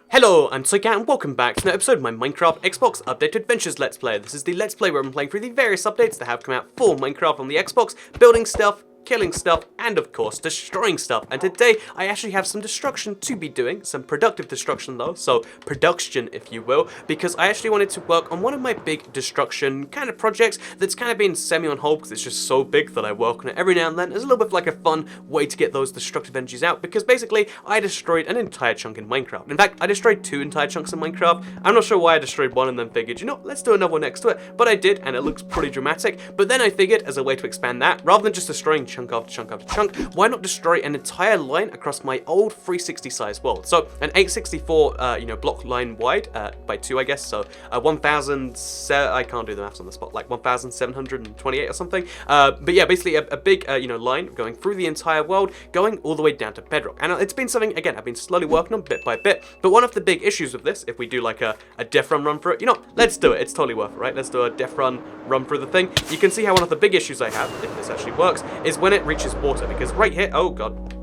Hello, I'm Toycat and welcome back to another episode of my Minecraft Xbox Update Adventures Let's Play. This is the Let's Play where I'm playing through the various updates that have come out for Minecraft on the Xbox, building stuff, killing stuff, and of course destroying stuff. And today I actually have some destruction to be doing, some productive destruction though, so production if you will, because I actually wanted to work on one of my big destruction kind of projects that's kind of been semi on hold because it's just so big that I work on it every now and then as a little bit of like a fun way to get those destructive energies out, because basically I destroyed an entire chunk in Minecraft. In fact, I destroyed 2 entire chunks in Minecraft. I'm not sure why I destroyed one and then figured, you know, let's do another one next to it, but I did and it looks pretty dramatic. But then I figured as a way to expand that, rather than just destroying chunk after chunk after chunk, why not destroy an entire line across my old 360 size world? So an 864 block line wide by 2 I guess, so 1000, I can't do the maths on the spot, like 1728 or something, but yeah, basically a big line going through the entire world, going all the way down to bedrock. And it's been something, again, I've been slowly working on bit by bit, but one of the big issues with this, if we do like a def run through it, you know, let's do it, it's totally worth it, right? Let's do a def run through the thing. You can see how one of the big issues I have, if this actually works, is when it reaches water, because right here, oh god,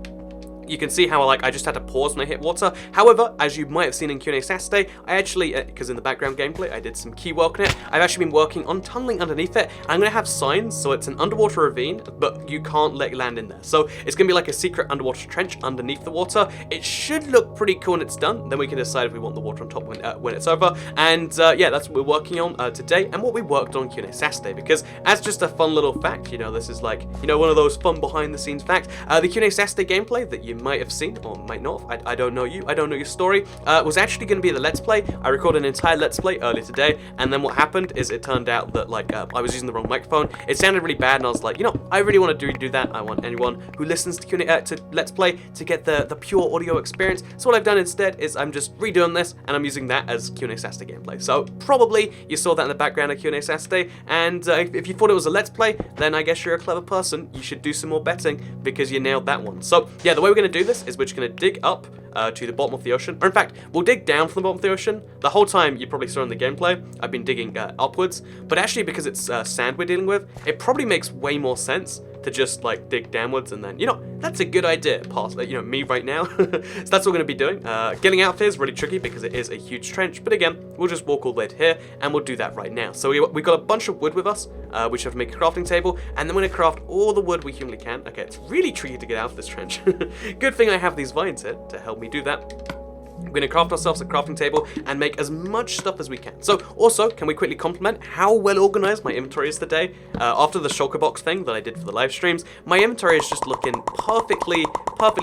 you can see how I just had to pause when I hit water. However, as you might have seen in Q&A Saturday, I actually, because in the background gameplay I did some key work on it, I've actually been working on tunneling underneath it. I'm going to have signs, so it's an underwater ravine, but you can't let land in there. So it's going to be like a secret underwater trench underneath the water. It should look pretty cool when it's done. Then we can decide if we want the water on top when it's over. And yeah, that's what we're working on today, and what we worked on Q&A Saturday, because as just a fun little fact, you know, this is like, you know, one of those fun behind the scenes facts, the Q&A Saturday gameplay that you might have seen or might not have, I don't know you, I don't know your story, was actually going to be the Let's Play. I recorded an entire Let's Play earlier today, and then what happened is it turned out that like I was using the wrong microphone. It sounded really bad, and I was like, you know, I really want to do that. I want anyone who listens to to Let's Play to get the pure audio experience. So what I've done instead is I'm just redoing this, and I'm using that as Q&A Saturday gameplay. So probably you saw that in the background of Q&A Saturday, and if you thought it was a Let's Play, then I guess you're a clever person. You should do some more betting because you nailed that one. So yeah, the way we're going to do this is we're just going to dig up to the bottom of the ocean, or in fact, we'll dig down from the bottom of the ocean. The whole time you probably saw in the gameplay, I've been digging upwards, but actually because it's sand we're dealing with, it probably makes way more sense to just like dig downwards, and then, you know, that's a good idea past you know, me right now. So that's what we're going to be doing. Getting out there is really tricky because it is a huge trench, but again, we'll just walk all the way to here, and we'll do that right now. So we got a bunch of wood with us, which have to make a crafting table, and then we're going to craft all the wood we humanly can. Okay, it's really tricky to get out of this trench. Good thing I have these vines here to help me do that. We're going to craft ourselves a crafting table and make as much stuff as we can. So, also, can we quickly compliment how well organized my inventory is today? After the shulker box thing that I did for the live streams, my inventory is just looking perfectly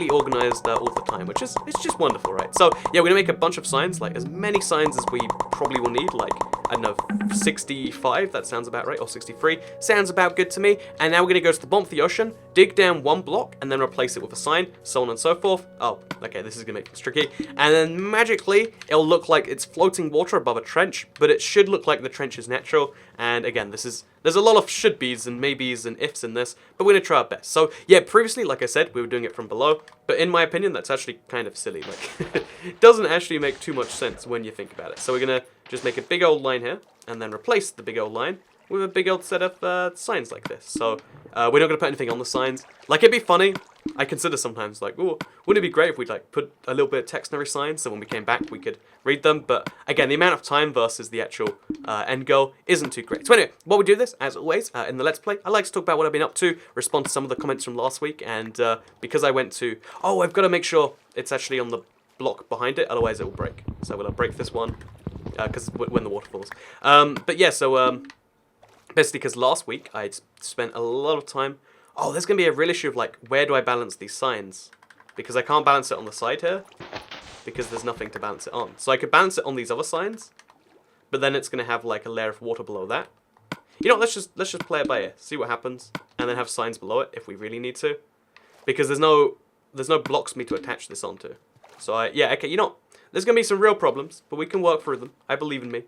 organized all the time, which is, it's just wonderful, right? So, yeah, we're going to make a bunch of signs, like as many signs as we probably will need, like, I don't know, 65, that sounds about right, or 63, sounds about good to me. And now we're going to go to the bottom of the ocean, dig down 1 block, and then replace it with a sign, so on and so forth. Oh, okay, this is going to make things tricky. And then magically, it'll look like it's floating water above a trench, but it should look like the trench is natural. And again, there's a lot of should be's and maybes and ifs in this, but we're going to try our best. So yeah, previously, like I said, we were doing it from below, but in my opinion, that's actually kind of silly. Like, it doesn't actually make too much sense when you think about it. So we're going to just make a big old line here, and then replace the big old line with a big old set of signs like this. So we're not going to put anything on the signs. Like, it'd be funny. I consider sometimes, like, oh, wouldn't it be great if we'd, like, put a little bit of text in every sign so when we came back we could read them? But, again, the amount of time versus the actual end goal isn't too great. So anyway, while we do this, as always, in the Let's Play, I like to talk about what I've been up to, respond to some of the comments from last week, and because I went to... Oh, I've got to make sure it's actually on the block behind it, otherwise it will break. So we'll break this one, because when the water falls. But yeah, so... basically, because last week I spent a lot of time... Oh, there's going to be a real issue of, like, where do I balance these signs? Because I can't balance it on the side here, because there's nothing to balance it on. So I could balance it on these other signs, but then it's going to have, like, a layer of water below that. You know, let's just play it by ear, see what happens, and then have signs below it if we really need to. Because there's no blocks for me to attach this onto. So, yeah, okay, you know, there's going to be some real problems, but we can work through them. I believe in me.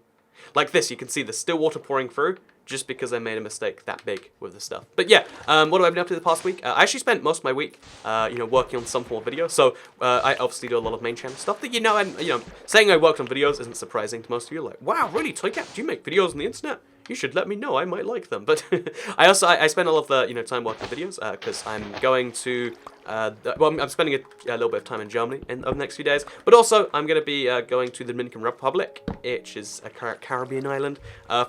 Like this, you can see there's still water pouring through, just because I made a mistake that big with the stuff. But yeah, what have I been up to the past week? I actually spent most of my week, you know, working on some form of video. So I obviously do a lot of main channel stuff that, you know, and, you know, saying I worked on videos isn't surprising to most of you. Like, wow, really, Toycat, do you make videos on the internet? You should let me know, I might like them. But I spend a lot of the, you know, time working on videos, because I'm going to Well, I'm spending a little bit of time in Germany over the next few days, but also I'm going to be going to the Dominican Republic, which is a Caribbean island,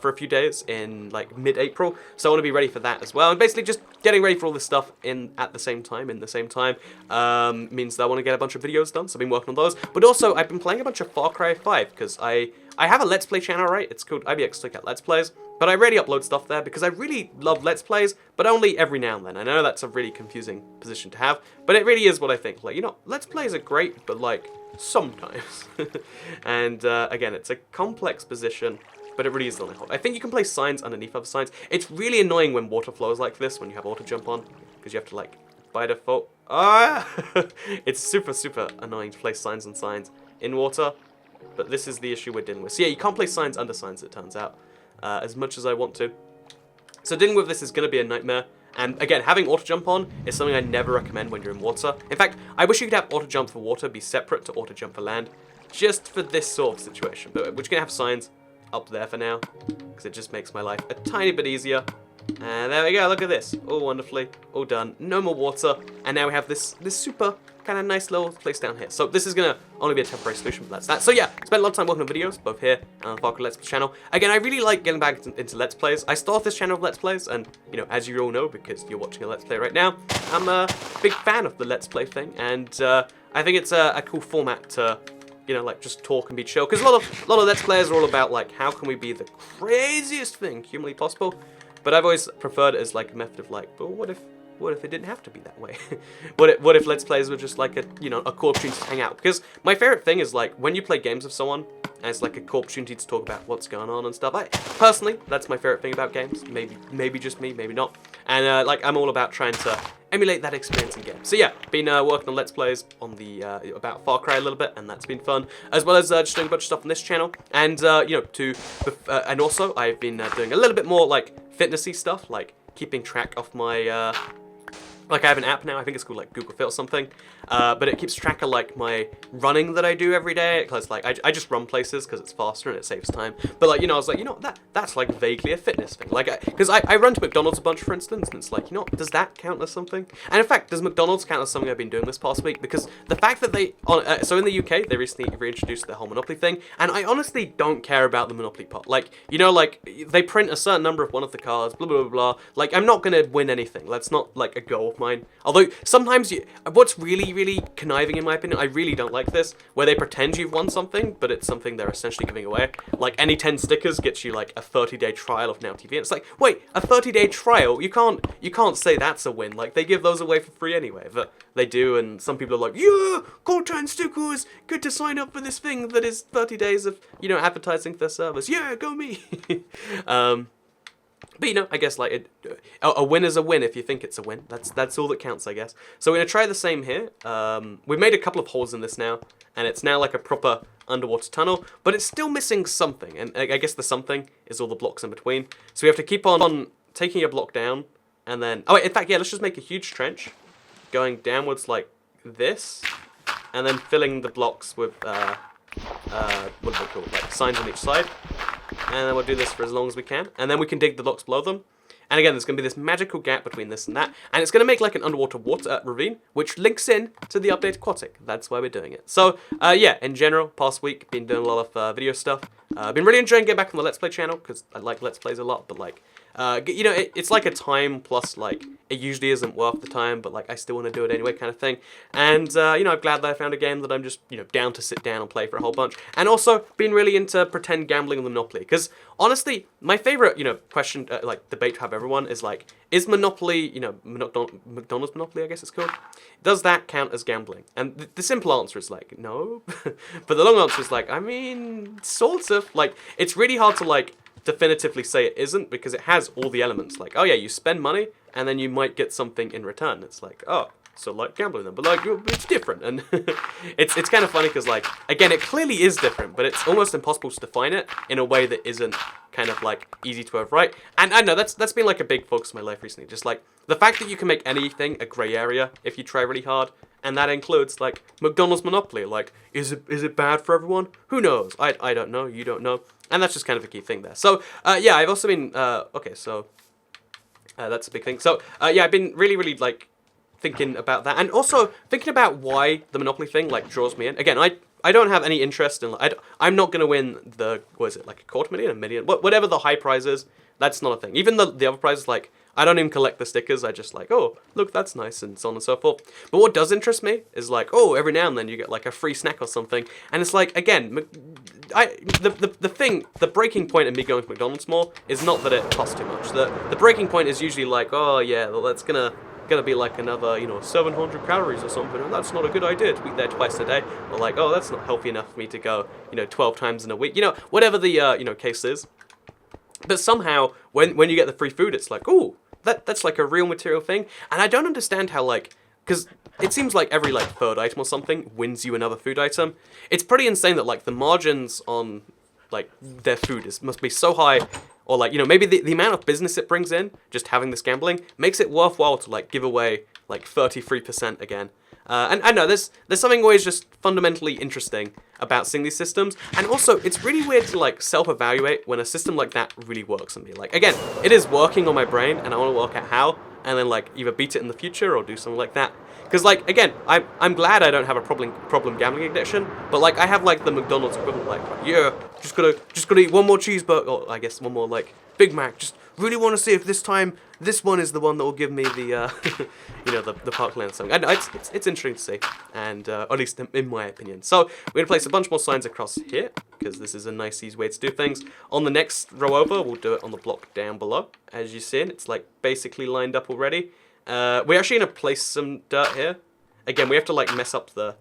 for a few days in like mid-April. So I want to be ready for that as well, and basically just getting ready for all this stuff at the same time means that I want to get a bunch of videos done. So I've been working on those, but also I've been playing a bunch of Far Cry 5 because I have a Let's Play channel, right? It's called IBX Click Let's Plays. But I rarely upload stuff there because I really love Let's Plays, but only every now and then. I know that's a really confusing position to have, but it really is what I think. Like, you know, Let's Plays are great, but like, sometimes. And again, it's a complex position, but it really is the only hold. I think you can place signs underneath other signs. It's really annoying when water flows like this, when you have auto jump on, because you have to like, by default, it's super, super annoying to place signs and signs in water, but this is the issue we're dealing with. So yeah, you can't place signs under signs, it turns out. As much as I want to. So dealing with this is going to be a nightmare. And again, having auto jump on is something I never recommend when you're in water. In fact, I wish you could have auto jump for water be separate to auto jump for land, just for this sort of situation. But we're just going to have signs up there for now, because it just makes my life a tiny bit easier. And there we go, look at this. All wonderfully, all done. No more water. And now we have this super kind of nice little place down here. So this is going to only be a temporary solution, but that's that. So yeah, spent a lot of time working on videos, both here and on the Far Cry Let's Play channel. Again, I really like getting back into Let's Plays. I started this channel of Let's Plays, and, you know, as you all know, because you're watching a Let's Play right now, I'm a big fan of the Let's Play thing, and I think it's a cool format to, you know, like, just talk and be chill. Because a lot of Let's Players are all about, like, how can we be the craziest thing humanly possible? But I've always preferred it as, like, a method of, like, but what if it didn't have to be that way? what if Let's Plays were just like a cool opportunity to hang out? Because my favorite thing is like when you play games with someone and it's like a cool opportunity to talk about what's going on and stuff. Personally, that's my favorite thing about games. Maybe just me, maybe not. And like I'm all about trying to emulate that experience in games. So yeah, been working on Let's Plays on the about Far Cry a little bit, and that's been fun, as well as just doing a bunch of stuff on this channel. And you know, and also I've been doing a little bit more like fitnessy stuff, like keeping track of my like I have an app now, I think it's called like Google Fit or something, but it keeps track of like my running that I do every day, because like I just run places because it's faster and it saves time. But like, you know, I was like, you know, that's like vaguely a fitness thing, like because I run to McDonald's a bunch, for instance, and it's like, you know, does that count as something? And in fact, does McDonald's count as something I've been doing this past week? Because the fact that they so in the UK they recently reintroduced the whole Monopoly thing, and I honestly don't care about the Monopoly part. Like, you know, like they print a certain number of one of the cards, blah blah blah blah. Like I'm not gonna win anything. That's not like a goal of mine. Although sometimes what's really conniving in my opinion, I really don't like this, where they pretend you've won something, but it's something they're essentially giving away. Like any 10 stickers gets you like a 30-day trial of Now TV. And it's like, wait, a 30-day trial? You can't say that's a win. Like they give those away for free anyway, but they do, and some people are like, yeah, got 10 stickers, good to sign up for this thing that is 30 days of, you know, advertising for their service. Yeah, go me. But you know, I guess like a win is a win if you think it's a win. That's all that counts, I guess. So we're gonna try the same here. We've made a couple of holes in this now, and it's now like a proper underwater tunnel, but it's still missing something, and I guess the something is all the blocks in between. So we have to keep on taking a block down, and then in fact, yeah, let's just make a huge trench, going downwards like this, and then filling the blocks with what do they call it? Like signs on each side. And then we'll do this for as long as we can, and then we can dig the blocks below them. And again, there's going to be this magical gap between this and that, and it's going to make like an underwater ravine, which links in to the updated Aquatic. That's why we're doing it. So yeah, in general, past week, been doing a lot of video stuff. Been really enjoying getting back on the Let's Play channel, because I like Let's Plays a lot, but like, you know, it's like a time plus, like, it usually isn't worth the time, but like, I still want to do it anyway kind of thing. And, you know, I'm glad that I found a game that I'm just, you know, down to sit down and play for a whole bunch. And also, been really into pretend gambling on the Monopoly, because honestly, my favorite, you know, question, like, debate to have everyone is like, is Monopoly, you know, McDonald's Monopoly, I guess it's called, does that count as gambling? And the simple answer is like, no. But the long answer is like, I mean, sort of. Like, it's really hard to, like, definitively say it isn't, because it has all the elements. Like, oh yeah, you spend money, and then you might get something in return. It's like, oh, so like gambling then, but like, it's different. And it's kind of funny, because like, again, it clearly is different, but it's almost impossible to define it in a way that isn't kind of like easy to have right. And I know that's been like a big focus of my life recently, just like the fact that you can make anything a gray area if you try really hard. And that includes, like, McDonald's Monopoly. Like, is it bad for everyone? Who knows? I don't know. You don't know. And that's just kind of a key thing there. So, yeah, I've also been, okay, so, that's a big thing. So, yeah, I've been really, like, thinking about that, and also thinking about why the Monopoly thing like draws me in. Again, I don't have any interest in. I'm not gonna win the, what is it, like $250,000, $1 million, whatever the high prize is. That's not a thing. Even the other prizes, like, I don't even collect the stickers. I just like, oh, look, that's nice, and so on and so forth. But what does interest me is like, oh, every now and then you get like a free snack or something, and it's like, again, the breaking point in me going to McDonald's more is not that it costs too much. The breaking point is usually like, oh yeah, well, that's gonna be like another, 700 calories or something, and that's not a good idea to eat there twice a day. Or like, oh, that's not healthy enough for me to go, 12 times in a week. Whatever the case is. But somehow, when you get the free food, it's like, ooh, that's like a real material thing. And I don't understand how, like, because it seems like every, like, third item or something wins you another food item. It's pretty insane that, like, the margins on, like, their food must be so high. Or, like, maybe the amount of business it brings in, just having this gambling, makes it worthwhile to, like, give away, like, 33% again. And I know, there's something always just fundamentally interesting about seeing these systems. And also, it's really weird to, like, self-evaluate when a system like that really works on me. Like, again, it is working on my brain, and I want to work out how, and then, like, either beat it in the future or do something like that. Because, like, again, I'm glad I don't have a problem gambling addiction, but, like, I have, like, the McDonald's equivalent, like, yeah, just gotta eat one more cheeseburger, or I guess one more, like, Big Mac, just really want to see if this time this one is the one that will give me the, the Parkland song. And it's interesting to see, and at least in my opinion. So we're gonna place a bunch more signs across here because this is a nice, easy way to do things. On the next row over, we'll do it on the block down below. As you see, it's like basically lined up already. We're actually gonna place some dirt here. Again, we have to like mess up the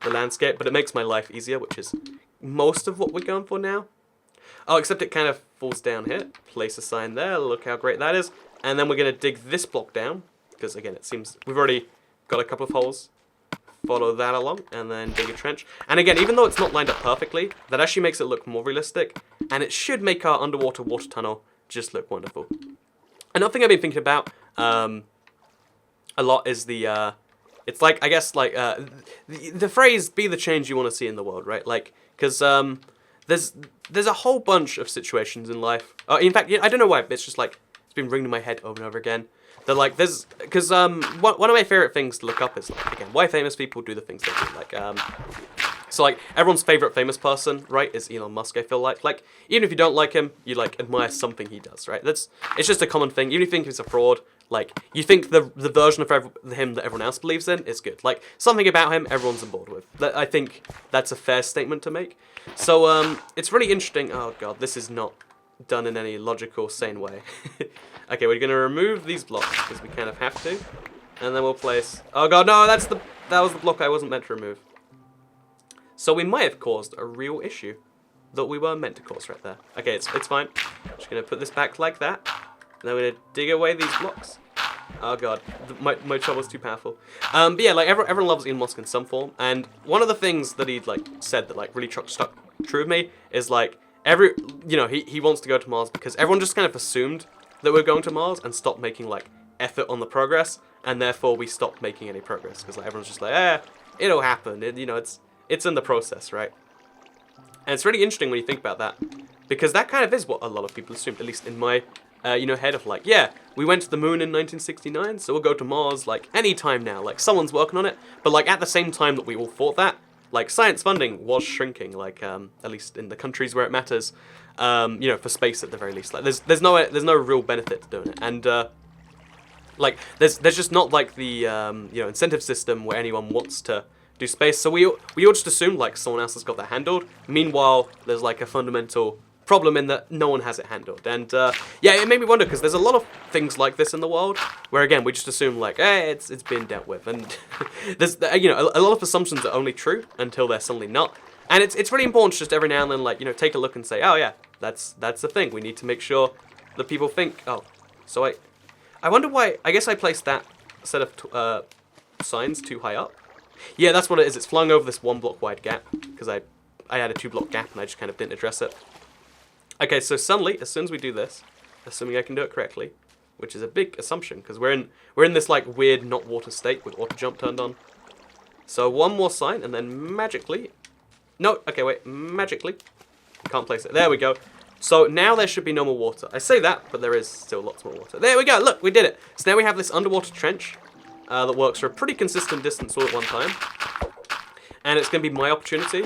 landscape, but it makes my life easier, which is most of what we're going for now. Oh, except it kind of falls down here. Place a sign there. Look how great that is. And then we're going to dig this block down. Because, again, it seems we've already got a couple of holes. Follow that along. And then dig a trench. And again, even though it's not lined up perfectly, that actually makes it look more realistic. And it should make our underwater water tunnel just look wonderful. Another thing I've been thinking about a lot is the... it's like, I guess, like... the phrase, be the change you want to see in the world, right? Like, because... There's a whole bunch of situations in life. In fact, I don't know why, but it's just like, it's been ringing in my head over and over again. That like, because one of my favorite things to look up is like, again, why famous people do the things they do. Like, so like, everyone's favorite famous person, right, is Elon Musk, I feel like. Like, even if you don't like him, you like admire something he does, right? It's just a common thing. Even if you think he's a fraud, like, you think the version of him that everyone else believes in is good. Like, something about him everyone's on board with. I think that's a fair statement to make. So, it's really interesting. Oh god, this is not done in any logical, sane way. Okay, we're gonna remove these blocks, because we kind of have to. And then we'll place... Oh god, no, that was the block I wasn't meant to remove. So we might have caused a real issue that we weren't meant to cause right there. Okay, it's fine. Just gonna put this back like that. And then we're gonna dig away these blocks. Oh god, my trouble's too powerful. But yeah, like everyone loves Elon Musk in some form, and one of the things that he'd like said that like really stuck true with me is like he wants to go to Mars because everyone just kind of assumed that we're going to Mars and stopped making like effort on the progress, and therefore we stopped making any progress because like everyone's just like, it'll happen. It's in the process, right? And it's really interesting when you think about that, because that kind of is what a lot of people assumed, at least in my head of like, yeah, we went to the moon in 1969, so we'll go to Mars, like, any time now. Like, someone's working on it. But, like, at the same time that we all thought that, like, science funding was shrinking, like, at least in the countries where it matters, for space at the very least. Like, there's no real benefit to doing it. And, like, there's just not, like, the, incentive system where anyone wants to do space. So we all just assumed, like, someone else has got that handled. Meanwhile, there's, like, a fundamental problem in that no one has it handled. And yeah, it made me wonder, because there's a lot of things like this in the world where again we just assume like, it's been dealt with, and there's a lot of assumptions are only true until they're suddenly not. And it's really important to just every now and then like take a look and say, oh yeah, that's the thing. We need to make sure that people think, oh, so I wonder why. I guess I placed that set of signs too high up. Yeah, that's what it is. It's flung over this 1 block wide gap because I had a 2 block gap and I just kind of didn't address it. Okay, so suddenly, as soon as we do this, assuming I can do it correctly, which is a big assumption, because we're in this like weird not water state with auto jump turned on. So 1 more sign, and then magically, no, okay, wait, magically, can't place it. There we go. So now there should be no more water. I say that, but there is still lots more water. There we go. Look, we did it. So now we have this underwater trench, that works for a pretty consistent distance all at one time. And it's going to be my opportunity.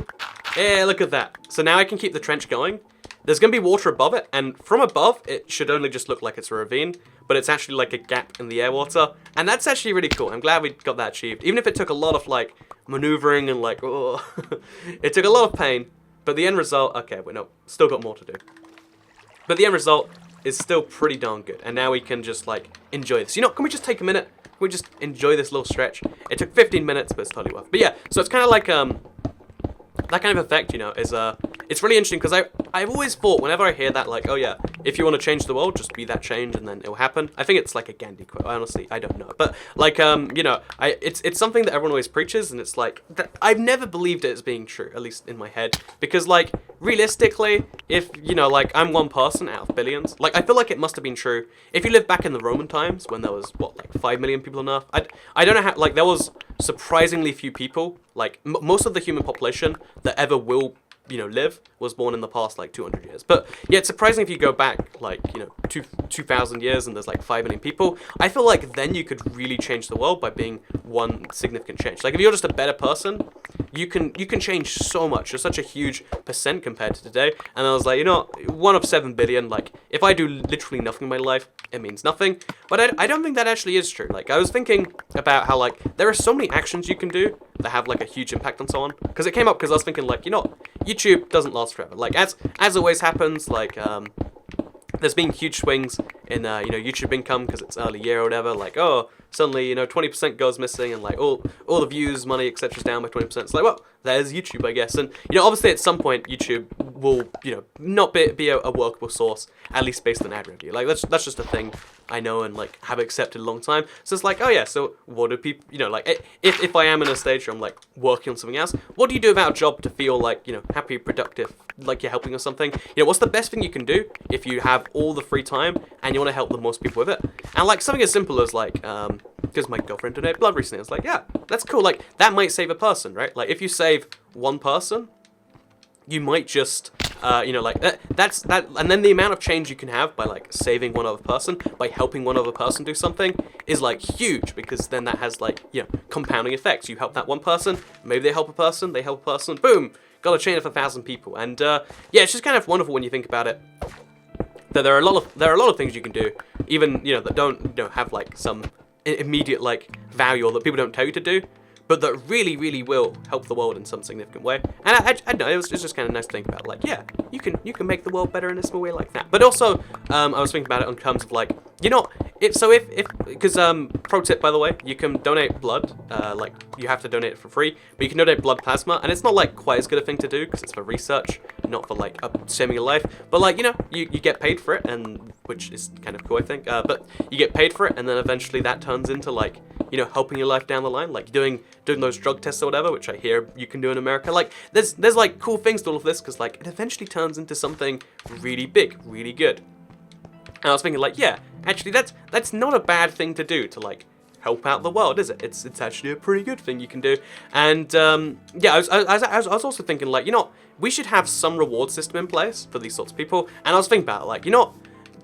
Yeah, look at that. So now I can keep the trench going. There's going to be water above it, and from above, it should only just look like it's a ravine, but it's actually like a gap in the air water, and that's actually really cool. I'm glad we got that achieved, even if it took a lot of, like, maneuvering and, like, oh, it took a lot of pain, but the end result, okay, wait, no, still got more to do. But the end result is still pretty darn good, and now we can just, like, enjoy this. You know, can we just take a minute? Can we just enjoy this little stretch? It took 15 minutes, but it's totally worth it. But yeah, so it's kind of like, that kind of effect, you know, is, it's really interesting, because I've always thought, whenever I hear that, like, oh yeah, if you want to change the world, just be that change, and then it'll happen. I think it's like a Gandhi quote, honestly, I don't know. But, like, you know, it's something that everyone always preaches, and it's like, I've never believed it as being true, at least in my head, because, like, realistically, if, you know, like, I'm one person out of billions, like, I feel like it must have been true. If you live back in the Roman times, when there was, what, like, 5 million people on Earth, I don't know how, like, there was surprisingly few people, like, most of the human population that ever will, you know, live was born in the past, like, 200 years. But, yeah, it's surprising if you go back, like, you know, 2,000 years and there's, like, 5 million people. I feel like then you could really change the world by being one significant change. Like, if you're just a better person, you can change so much. You're such a huge percent compared to today. And I was like, you know, 1 of 7 billion, like, if I do literally nothing in my life, it means nothing. But I don't think that actually is true. Like, I was thinking about how, like, there are so many actions you can do that have, like, a huge impact on someone. Because it came up because I was thinking, like, you know, YouTube doesn't last forever. Like, as always happens, like, there's been huge swings in, you know, YouTube income because it's early year or whatever. Like, oh, suddenly, you know, 20% goes missing and, like, all the views, money, etc. is down by 20%. It's like, well, there's YouTube, I guess. And, you know, obviously at some point, YouTube will, you know, not be a workable source, at least based on ad revenue. Like, that's just a thing I know and, like, have accepted a long time. So it's like, oh yeah, so what do people, you know, like, if I am in a stage where I'm, like, working on something else, what do you do about a job to feel, like, you know, happy, productive, like you're helping or something? You know, what's the best thing you can do if you have all the free time and you want to help the most people with it? And, like, something as simple as, like, because my girlfriend donated blood recently, I was like, yeah, that's cool. Like, that might save a person, right? Like, if you save one person, you might just, you know, like, that's that, and then the amount of change you can have by, like, saving one other person, by helping one other person do something, is, like, huge, because then that has, like, you know, compounding effects. You help that one person, maybe they help a person, boom, got a chain of 1,000 people, and, yeah, it's just kind of wonderful when you think about it, that there are a lot of things you can do, even, you know, that don't, you know, have, like, some immediate, like, value, or that people don't tell you to do, but that really, really will help the world in some significant way. And I don't know, it's just kind of nice to think about, like, yeah, you can make the world better in a small way like that. But also, I was thinking about it in terms of, like, you know, because, pro tip, by the way, you can donate blood, like, you have to donate it for free, but you can donate blood plasma, and it's not, like, quite as good a thing to do, because it's for research, not for, like, saving your life, but, like, you know, you get paid for it, and, which is kind of cool, I think, but you get paid for it, and then eventually that turns into, like, you know, helping your life down the line, like doing those drug tests or whatever, which I hear you can do in America. Like, there's like cool things to all of this, because, like, it eventually turns into something really big, really good. And I was thinking, like, yeah, actually that's not a bad thing to do, to, like, help out the world, is it? It's actually a pretty good thing you can do. And yeah, I was also thinking, like, you know, we should have some reward system in place for these sorts of people. And I was thinking about, like, you know,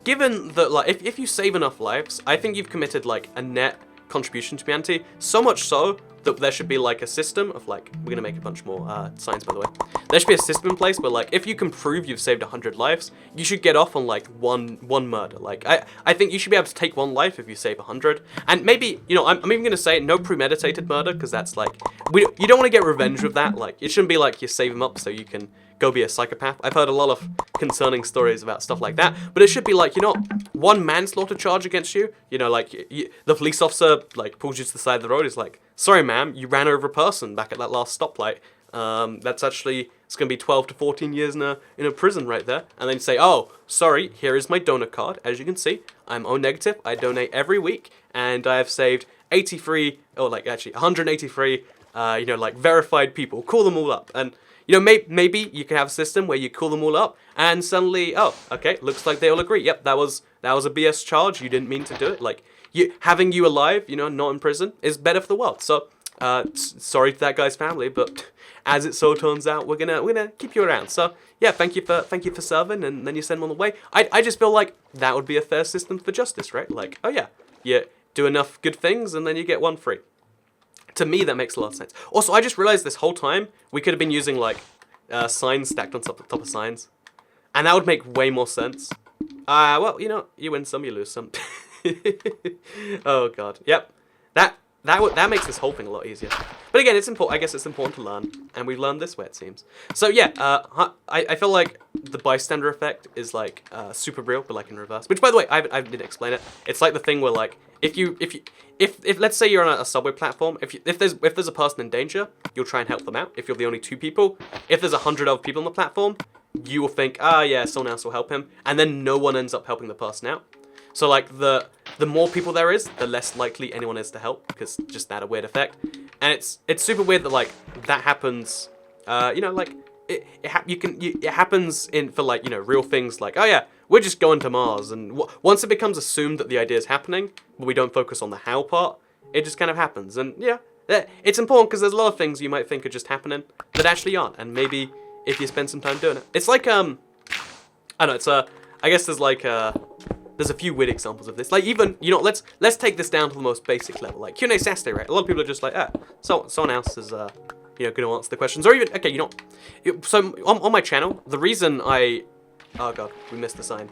given that, like, if you save enough lives, I think you've committed, like, a net contribution to humanity, so much so that there should be, like, a system of, like, we're gonna make a bunch more signs, by the way. There should be a system in place where, like, if you can prove you've saved 100 lives, you should get off on, like, one murder. Like, I think you should be able to take one life if you save 100, and maybe, you know, I'm even gonna say no premeditated murder, because that's, like, you don't want to get revenge with that. Like, it shouldn't be like you save them up so you can go be a psychopath. I've heard a lot of concerning stories about stuff like that, but it should be like, you know, one manslaughter charge against you, you know, like, the police officer, like, pulls you to the side of the road, is like, sorry ma'am, you ran over a person back at that last stoplight, that's actually, it's gonna be 12 to 14 years in a prison right there, and then say, oh, sorry, here is my donor card, as you can see, I'm O negative, I donate every week, and I have saved 83, or like, actually, 183, you know, like, verified people, call them all up, and, you know, maybe you can have a system where you call them all up, and suddenly, oh, okay, looks like they all agree. Yep, that was a BS charge. You didn't mean to do it. Like, having you alive, you know, not in prison, is better for the world. So, sorry to that guy's family, but as it so turns out, we're gonna keep you around. So, yeah, thank you for serving, and then you send them on the way. I just feel like that would be a fair system for justice, right? Like, oh yeah, do enough good things, and then you get one free. To me, that makes a lot of sense. Also, I just realized this whole time, we could have been using, like, signs stacked on top of signs. And that would make way more sense. Well, you know, you win some, you lose some. Oh, God. Yep. That makes this whole thing a lot easier. But again, it's important. I guess it's important to learn, and we've learned this way, it seems. So yeah, I feel like the bystander effect is like super real, but like in reverse. Which, by the way, I didn't explain it. It's like the thing where like if let's say you're on a subway platform, if there's a person in danger, you'll try and help them out. If you're the only 2 people, if there's 100 other people on the platform, you will think, yeah, someone else will help him, and then no one ends up helping the person out. So like the more people there is, the less likely anyone is to help, because just that a weird effect. And it's super weird that like that happens. You know, like it happens for like, you know, real things like, oh yeah, we're just going to Mars, and once it becomes assumed that the idea is happening, but we don't focus on the how part, it just kind of happens. And yeah, it's important because there's a lot of things you might think are just happening that actually aren't, and maybe if you spend some time doing it, it's like I don't know, it's I guess there's like there's a few weird examples of this. Like even, you know, let's take this down to the most basic level. Like Q&A Saturday, right? A lot of people are just like, so someone else is, you know, going to answer the questions. Or even, okay, you know, so on my channel, the reason oh god, we missed the sign.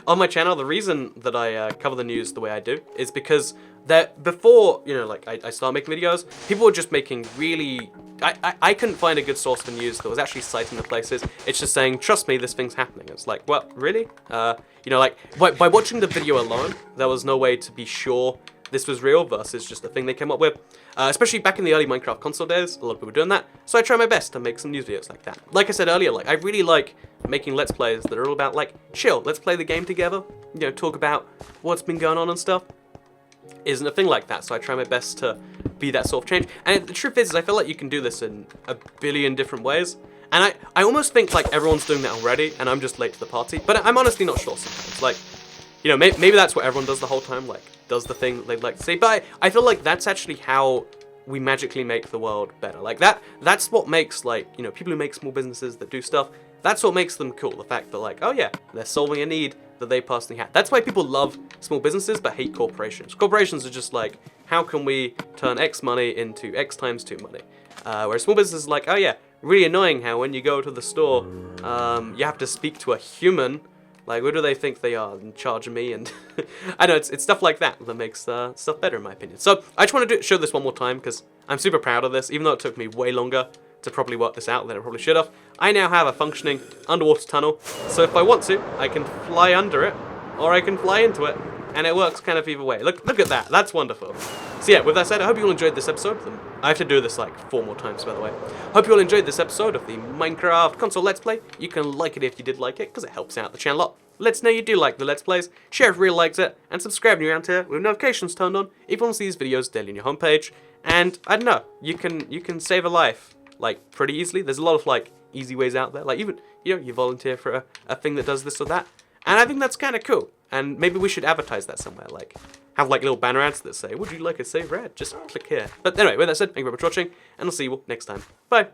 On my channel, the reason that I cover the news the way I do is because before, you know, like I started making videos, people were just making really, I couldn't find a good source for news that was actually citing the places. It's just saying, trust me, this thing's happening. It's like, well, really? You know, like, by watching the video alone, there was no way to be sure this was real versus just a thing they came up with. Especially back in the early Minecraft console days, a lot of people were doing that. So I try my best to make some news videos like that. Like I said earlier, like I really like making Let's Plays that are all about like, chill, let's play the game together. You know, talk about what's been going on and stuff. Isn't a thing like that, so I try my best to be that sort of change. And the truth is I feel like you can do this in a billion different ways. And I almost think like everyone's doing that already, and I'm just late to the party. But I'm honestly not sure sometimes. Like, you know, maybe that's what everyone does the whole time, like, does the thing they'd like to say. But I feel like that's actually how we magically make the world better. Like, that's what makes, like, you know, people who make small businesses that do stuff, that's what makes them cool. The fact that, like, oh yeah, they're solving a need that they personally have. That's why people love small businesses but hate corporations. Corporations are just like, how can we turn X money into X times 2 money? Whereas small businesses are like, oh yeah, really annoying how when you go to the store, you have to speak to a human. Like, what do they think they are, in charge of me? And I know, it's stuff like that that makes stuff better, in my opinion. So I just want to show this one more time, because I'm super proud of this, even though it took me way longer to probably work this out than I probably should have. I now have a functioning underwater tunnel, so if I want to, I can fly under it, or I can fly into it, and it works kind of either way. Look at that, that's wonderful. So yeah, with that said, I hope you all enjoyed this episode. I have to do this like 4 more times, by the way. Hope you all enjoyed this episode of the Minecraft console Let's Play. You can like it if you did like it, because it helps out the channel a lot. Let us know you do like the Let's Plays, share if you really liked it, and subscribe when you're around here with notifications turned on if you want to see these videos daily on your homepage. And I don't know, you can save a life like pretty easily. There's a lot of like easy ways out there. Like even, you know, you volunteer for a thing that does this or that. And I think that's kind of cool. And maybe we should advertise that somewhere, like have like little banner ads that say, would you like a save red? Just click here. But anyway, with that said, thank you very much for watching, and I'll see you all next time. Bye.